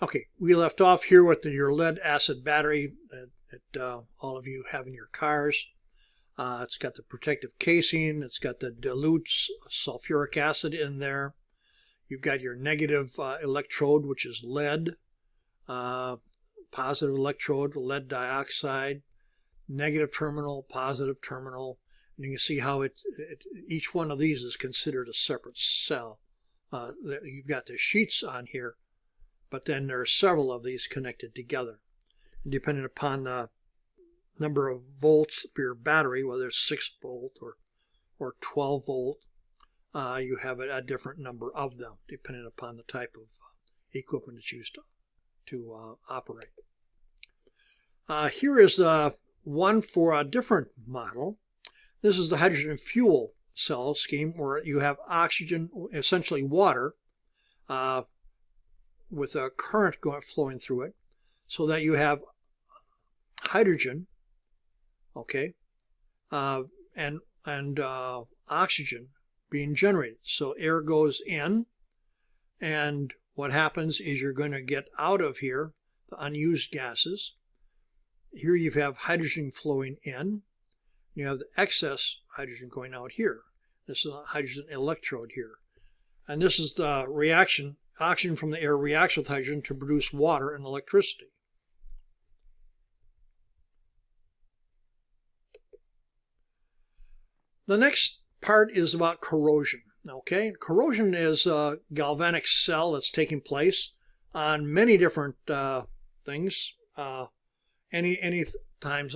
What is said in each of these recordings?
Okay, we left off here with your lead acid battery that all of you have in your cars. It's got the protective casing. It's got the dilute sulfuric acid in there. You've got your negative electrode, which is lead. Positive electrode, lead dioxide. Negative terminal, positive terminal. And you can see how each one of these is considered a separate cell. You've got the sheets on here, but then there are several of these connected together. And depending upon the number of volts for your battery, whether it's 6 volt or 12 volt, you have a different number of them, depending upon the type of equipment that's used to operate. Here is one for a different model. This is the hydrogen fuel cell scheme, where you have oxygen, essentially water, with a current flowing through it, so that you have hydrogen, okay, and oxygen being generated. So air goes in, and what happens is you're going to get out of here the unused gases. Here you have hydrogen flowing in. You have the excess hydrogen going out here. This is a hydrogen electrode here. And this is the reaction. Oxygen from the air reacts with hydrogen to produce water and electricity. The next part is about corrosion. Okay, corrosion is a galvanic cell that's taking place on many different things. Any times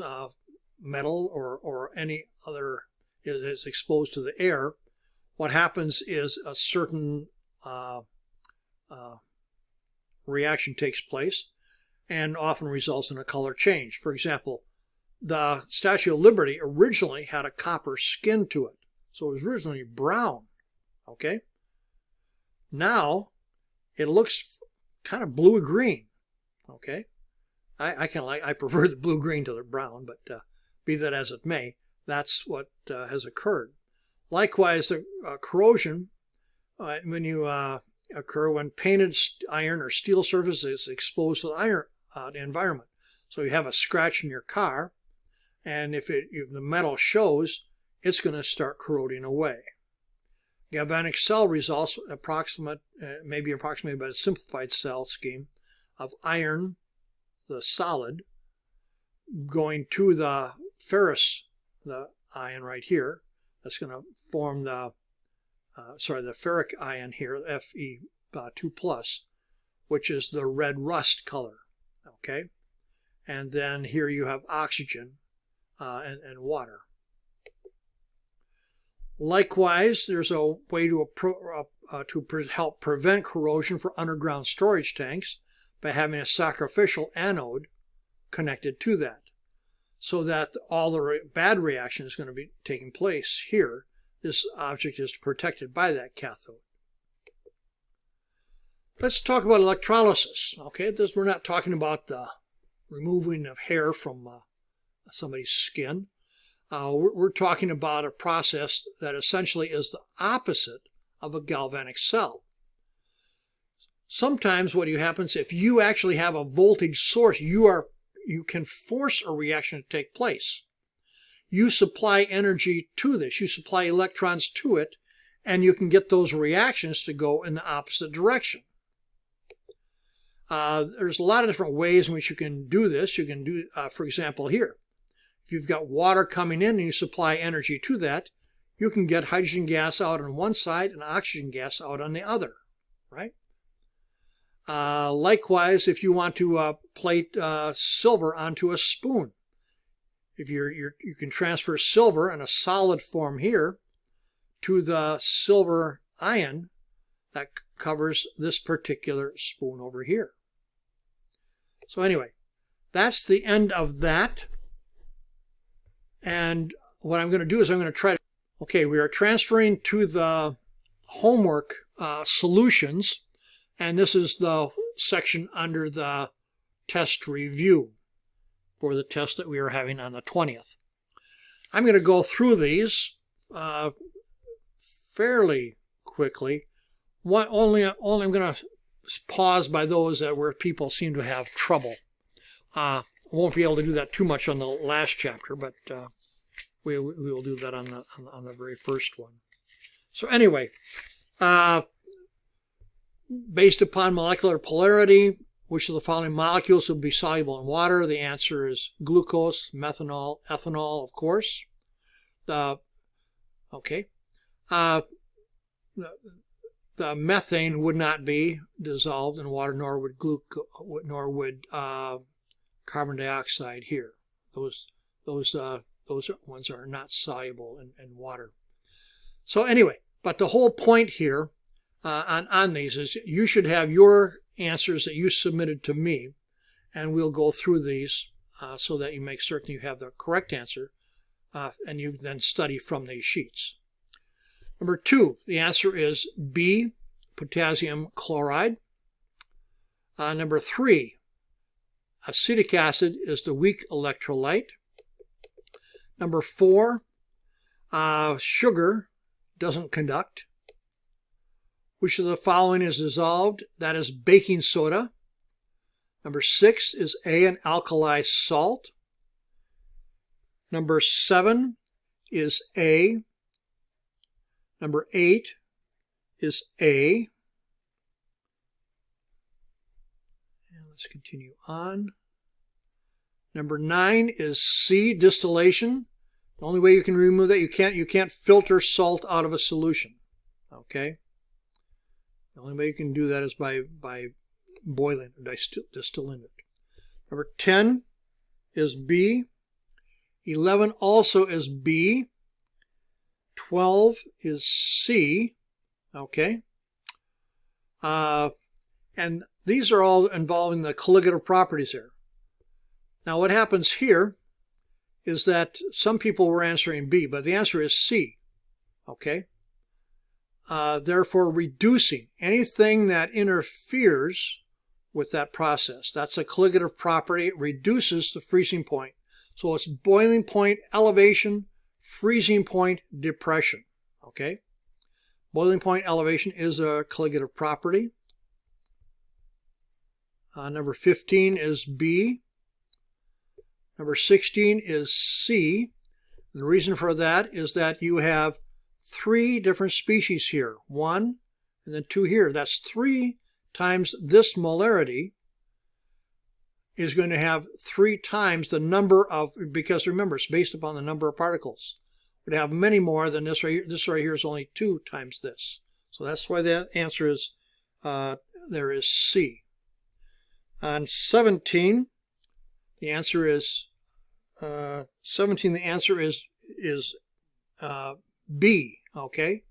metal or any other is exposed to the air, what happens is a certain reaction takes place and often results in a color change. For example, the Statue of Liberty originally had a copper skin to it, so it was originally brown. Okay, now it looks kind of blue-green. Okay, I prefer the blue-green to the brown, but be that as it may, that's what has occurred. Likewise, the corrosion occur when painted iron or steel surface is exposed to the iron environment. So you have a scratch in your car, and if the metal shows, it's going to start corroding away. Galvanic cell results may be approximated by a simplified cell scheme of iron, the solid, going to the ferrous, the ion right here. That's going to form the ferric ion here, Fe2+, which is the red rust color. Okay, and then here you have oxygen and water. Likewise, there's a way to help prevent corrosion for underground storage tanks by having a sacrificial anode connected to that, so that all the bad reaction is going to be taking place here. This object is protected by that cathode. Let's talk about electrolysis. Okay, we're not talking about the removing of hair from somebody's skin. We're talking about a process that essentially is the opposite of a galvanic cell. Sometimes what happens, if you actually have a voltage source, you can force a reaction to take place. You supply energy to this, you supply electrons to it, and you can get those reactions to go in the opposite direction. There's a lot of different ways in which you can do this. You can do, for example, here. If you've got water coming in and you supply energy to that, you can get hydrogen gas out on one side and oxygen gas out on the other, right? Likewise, if you want to plate silver onto a spoon, if you can transfer silver in a solid form here to the silver ion that covers this particular spoon over here. So anyway, that's the end of that. And what I'm going to do is I'm going to try to, okay, we are transferring to the homework solutions, and this is the section under the test review for the test that we are having on the 20th. I'm going to go through these fairly quickly. Only I'm going to pause by those where people seem to have trouble. I won't be able to do that too much on the last chapter, but we will do that on the very first one. So anyway, based upon molecular polarity, which of the following molecules will be soluble in water? The answer is glucose, methanol, ethanol, of course. The methane would not be dissolved in water, nor would carbon dioxide here. Those ones are not soluble in water. So anyway, but the whole point here on these is you should have your answers that you submitted to me, and we'll go through these so that you make certain you have the correct answer, and you then study from these sheets. Number 2, the answer is B, potassium chloride. Number 3, acetic acid is the weak electrolyte. Number 4, sugar doesn't conduct. Which of the following is dissolved? That is baking soda. Number 6 is A, an alkali salt. Number 7 is A. Number 8 is A. And let's continue on. Number 9 is C, distillation. The only way you can remove that, you can't filter salt out of a solution. Okay? The only way you can do that is by boiling or distilling it. Number 10 is B. 11 also is B. 12 is C. Okay. And these are all involving the colligative properties here. Now what happens here is that some people were answering B, but the answer is C. Okay. Therefore reducing anything that interferes with that process. That's a colligative property. It reduces the freezing point. So it's boiling point elevation, freezing point depression. Okay? Boiling point elevation is a colligative property. Number 15 is B. Number 16 is C. And the reason for that is that you have 3 different species here. 1 and then 2 here. That's 3 times this molarity is going to have 3 times the number of, because remember, it's based upon the number of particles. It would have many more than this right here. This right here is only 2 times this. So that's why the answer is, there is C. On 17, the answer is, 17, the answer is B, okay?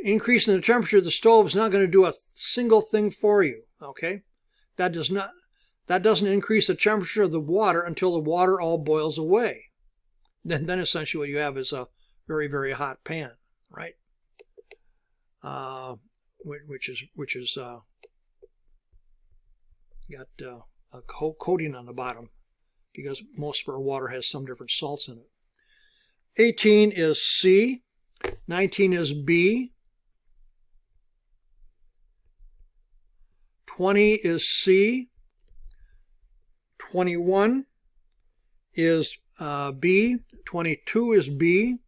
Increasing the temperature of the stove is not going to do a single thing for you, okay? That doesn't increase the temperature of the water until the water all boils away. Then essentially what you have is a very, very hot pan, right? Which is got a coating on the bottom because most of our water has some different salts in it. 18 is C. 19 is B. 20 is C. 21 is B. 22 is B.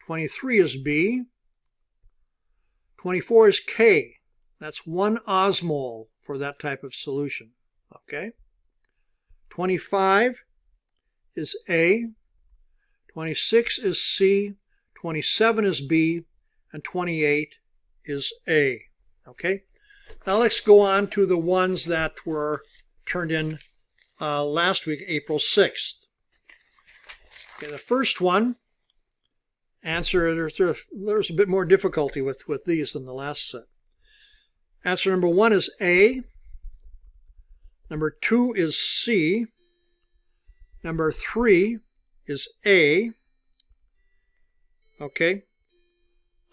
23 is B. 24 is K. That's 1 osmol for that type of solution. Okay. 25 is A. 26 is C. 27 is B. And 28 is A. Okay. Now let's go on to the ones that were turned in last week, April 6th. Okay, the first one, answer, there's a bit more difficulty with these than the last set. Answer number 1 is A. Number 2 is C. Number 3 is A. Okay.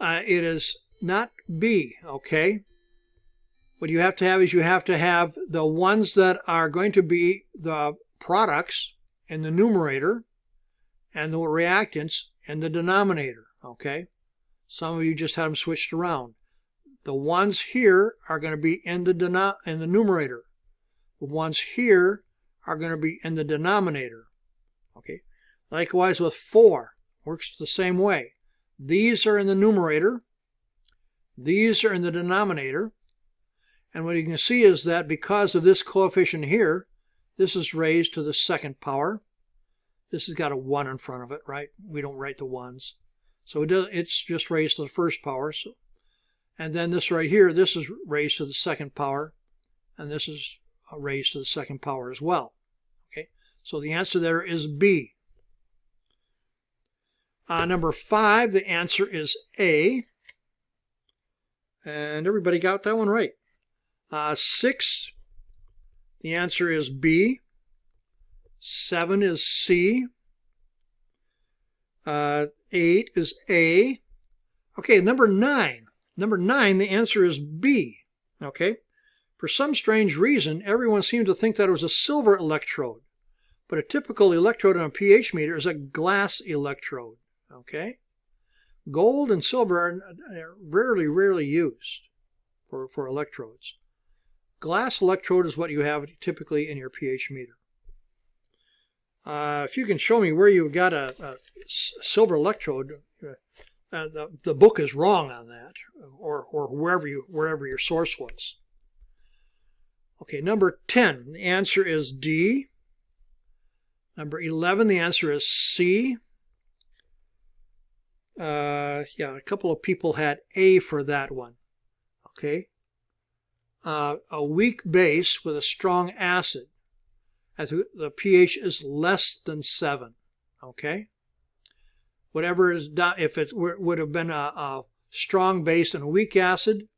It is not B, okay? What you have to have is you have to have the ones that are going to be the products in the numerator and the reactants in the denominator, okay? Some of you just had them switched around. The ones here are going to be in the numerator. The ones here are going to be in the denominator. Okay. Likewise with 4, works the same way. These are in the numerator. These are in the denominator. And what you can see is that because of this coefficient here, this is raised to the second power. This has got a 1 in front of it, right? We don't write the ones. So it's just raised to the first power. So, and then this right here, this is raised to the second power. And this is raised to the second power as well. Okay, so the answer there is B. Number 5, the answer is A. And everybody got that one right. 6, the answer is B. 7 is C. 8 is A. Okay, number 9. Number 9, the answer is B. Okay. For some strange reason, everyone seemed to think that it was a silver electrode. But a typical electrode on a pH meter is a glass electrode. Okay. Gold and silver are rarely used for electrodes. Glass electrode is what you have typically in your pH meter. If you can show me where you got a silver electrode, the book is wrong on that, or wherever your source was. Okay, number 10, the answer is D. Number 11, the answer is C. Yeah, a couple of people had A for that one. Okay. A weak base with a strong acid. As the pH is less than 7. Okay. Whatever is done, if it would have been a strong base and a weak acid,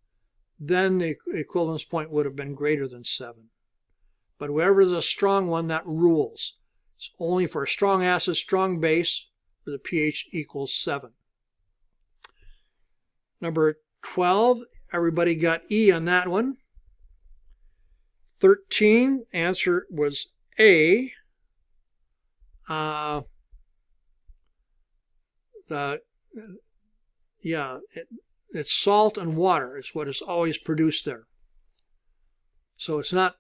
then the equivalence point would have been greater than 7. But whoever is a strong one, that rules. It's only for a strong acid, strong base, where the pH equals 7. Number 12, everybody got E on that one. 13, answer was A. It's salt and water is what is always produced there. So it's not,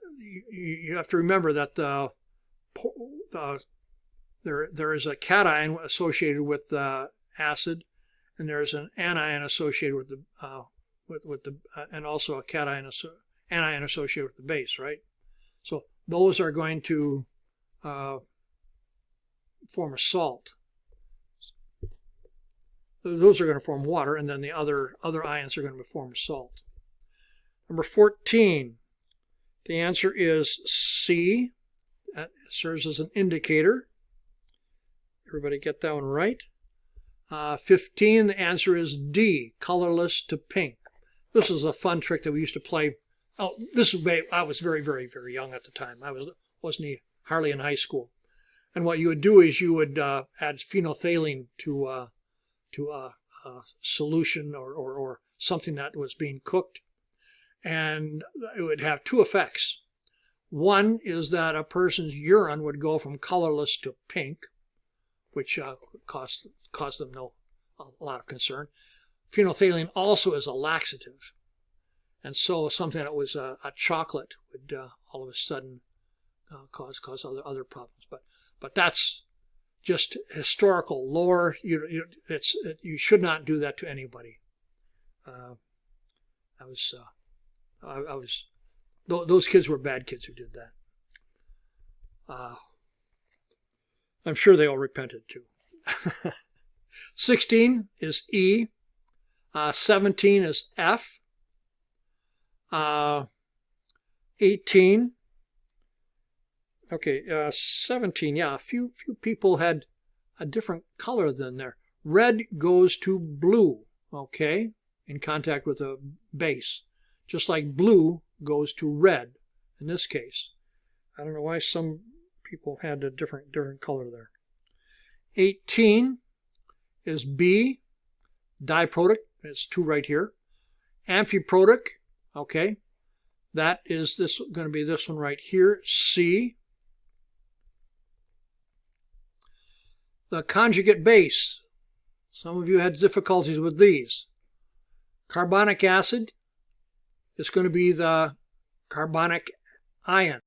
you have to remember that there is a cation associated with the acid, and there's an anion associated with the and also a anion associated with the base, right? So those are going to form a salt. Those are going to form water, and then the other ions are going to form a salt. Number 14, the answer is C. That serves as an indicator. Everybody get that one right. 15, the answer is D, colorless to pink. This is a fun trick that we used to play. Oh, I was very young at the time. I wasn't hardly in high school. And what you would do is you would add phenolphthalein to a solution or something that was being cooked, and it would have two effects. One is that a person's urine would go from colorless to pink, which caused them a lot of concern. Phenolphthalein also is a laxative, and so something that was a chocolate would all of a sudden cause other problems. But that's just historical lore. You should not do that to anybody. Those kids were bad kids who did that. I'm sure they all repented too. 16 is E. 17 is F. 18. Okay, 17, yeah, a few people had a different color than there. Red goes to blue, okay, in contact with a base. Just like blue goes to red in this case. I don't know why some people had a different color there. 18 is B, diprotic, it's 2 right here. Amphiprotic, okay, that is going to be this one right here, C. The conjugate base. Some of you had difficulties with these. Carbonic acid, it's going to be the carbonic ion.